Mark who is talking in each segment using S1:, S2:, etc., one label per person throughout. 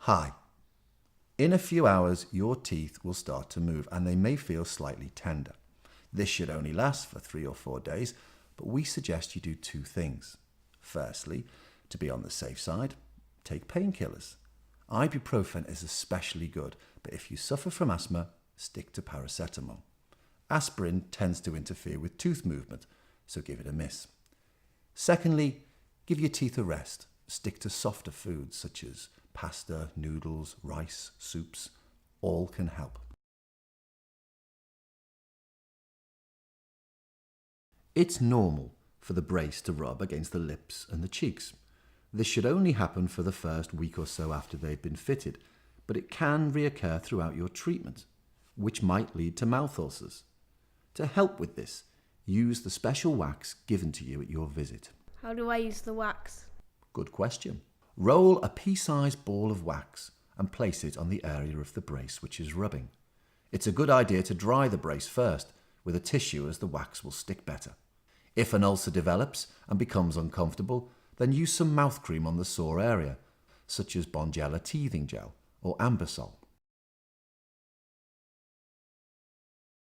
S1: Hi. In a few hours, your teeth will start to move and they may feel slightly tender. This should only last for 3 or 4 days, but we suggest you do 2 things. Firstly, to be on the safe side, take painkillers. Ibuprofen is especially good, but if you suffer from asthma, stick to paracetamol. Aspirin tends to interfere with tooth movement, so give it a miss. Secondly, give your teeth a rest. Stick to softer foods such as pasta, noodles, rice, soups. All can help. It's normal for the brace to rub against the lips and the cheeks. This should only happen for the first week or so after they've been fitted, but it can reoccur throughout your treatment, which might lead to mouth ulcers. To help with this, use the special wax given to you at your visit.
S2: How do I use the wax?
S1: Good question. Roll a pea-sized ball of wax and place it on the area of the brace which is rubbing. It's a good idea to dry the brace first with a tissue, as the wax will stick better. If an ulcer develops and becomes uncomfortable, then use some mouth cream on the sore area, such as Bonjela teething gel or Ambisol.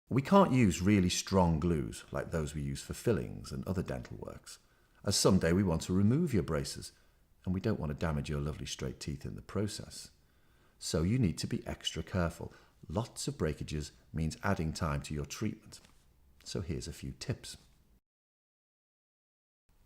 S1: We can't use really strong glues like those we use for fillings and other dental works, as someday we want to remove your braces and we don't want to damage your lovely straight teeth in the process. So you need to be extra careful. Lots of breakages means adding time to your treatment. So here's a few tips.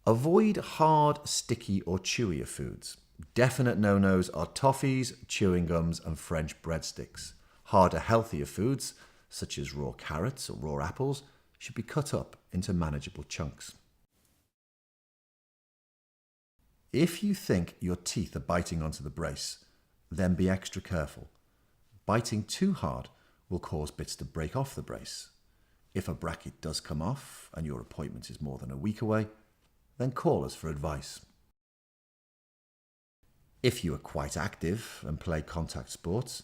S1: Avoid hard, sticky or chewier foods. Definite no-nos are toffees, chewing gums and French breadsticks. Harder, healthier foods, such as raw carrots or raw apples, should be cut up into manageable chunks. If you think your teeth are biting onto the brace, then be extra careful. Biting too hard will cause bits to break off the brace. If a bracket does come off and your appointment is more than a week away, then call us for advice. If you are quite active and play contact sports,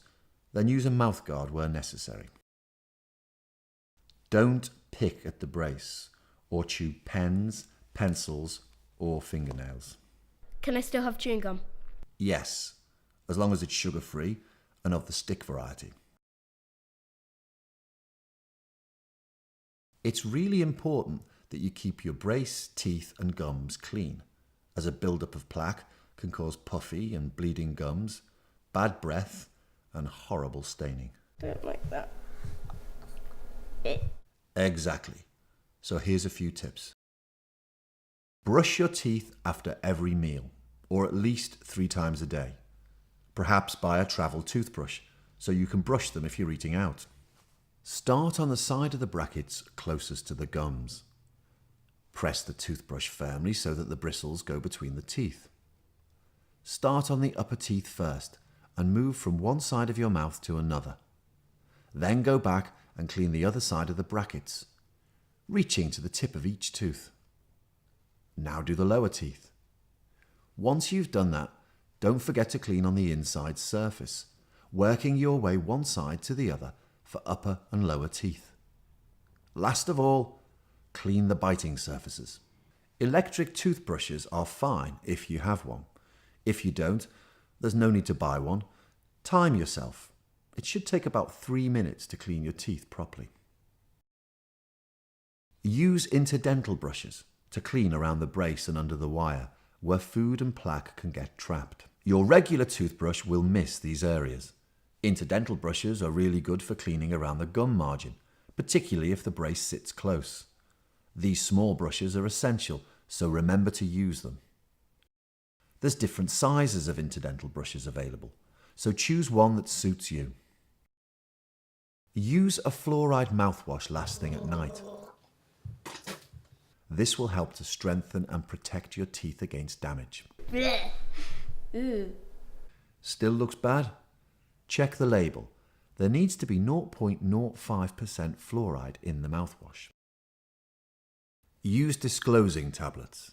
S1: then use a mouthguard where necessary. Don't pick at the brace or chew pens, pencils or fingernails.
S2: Can I still have chewing gum?
S1: Yes, as long as it's sugar-free and of the stick variety. It's really important that you keep your brace, teeth and gums clean, as a build-up of plaque can cause puffy and bleeding gums, bad breath and horrible staining.
S2: Don't like that.
S1: Exactly. So here's a few tips. Brush your teeth after every meal, or at least 3 times a day. Perhaps buy a travel toothbrush, so you can brush them if you're eating out. Start on the side of the brackets closest to the gums. Press the toothbrush firmly so that the bristles go between the teeth. Start on the upper teeth first and move from one side of your mouth to another. Then go back and clean the other side of the brackets, reaching to the tip of each tooth. Now do the lower teeth. Once you've done that, don't forget to clean on the inside surface, working your way one side to the other for upper and lower teeth. Last of all, clean the biting surfaces. Electric toothbrushes are fine if you have one. If you don't, there's no need to buy one. Time yourself. It should take about 3 minutes to clean your teeth properly. Use interdental brushes to clean around the brace and under the wire, where food and plaque can get trapped. Your regular toothbrush will miss these areas. Interdental brushes are really good for cleaning around the gum margin, particularly if the brace sits close. These small brushes are essential, so remember to use them. There's different sizes of interdental brushes available, so choose one that suits you. Use a fluoride mouthwash last thing at night. This will help to strengthen and protect your teeth against damage. Still looks bad? Check the label. There needs to be 0.05% fluoride in the mouthwash. Use disclosing tablets.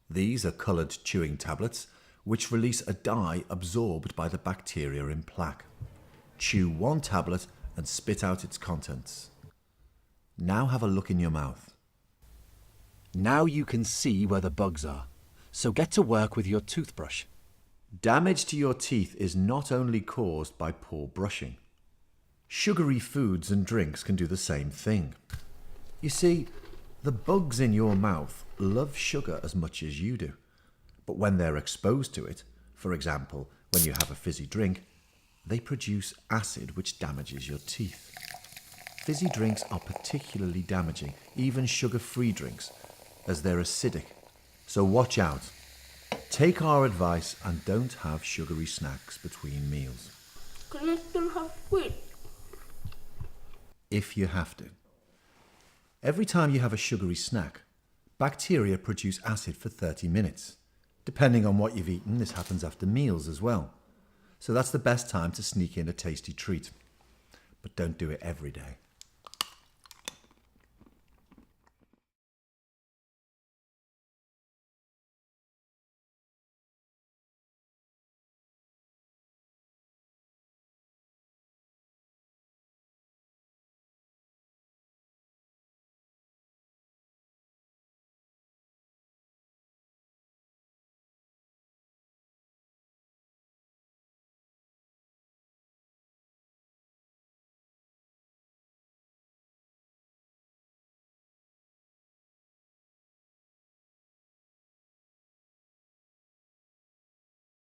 S1: These are coloured chewing tablets which release a dye absorbed by the bacteria in plaque. Chew 1 tablet and spit out its contents. Now have a look in your mouth. Now you can see where the bugs are, so get to work with your toothbrush. Damage to your teeth is not only caused by poor brushing. Sugary foods and drinks can do the same thing. You see, the bugs in your mouth love sugar as much as you do. But when they're exposed to it, for example, when you have a fizzy drink, they produce acid which damages your teeth. Fizzy drinks are particularly damaging, even sugar-free drinks, as they're acidic. So watch out. Take our advice and don't have sugary snacks between meals.
S2: Can I still have sweet?
S1: If you have to. Every time you have a sugary snack, bacteria produce acid for 30 minutes. Depending on what you've eaten, this happens after meals as well. So that's the best time to sneak in a tasty treat. But don't do it every day.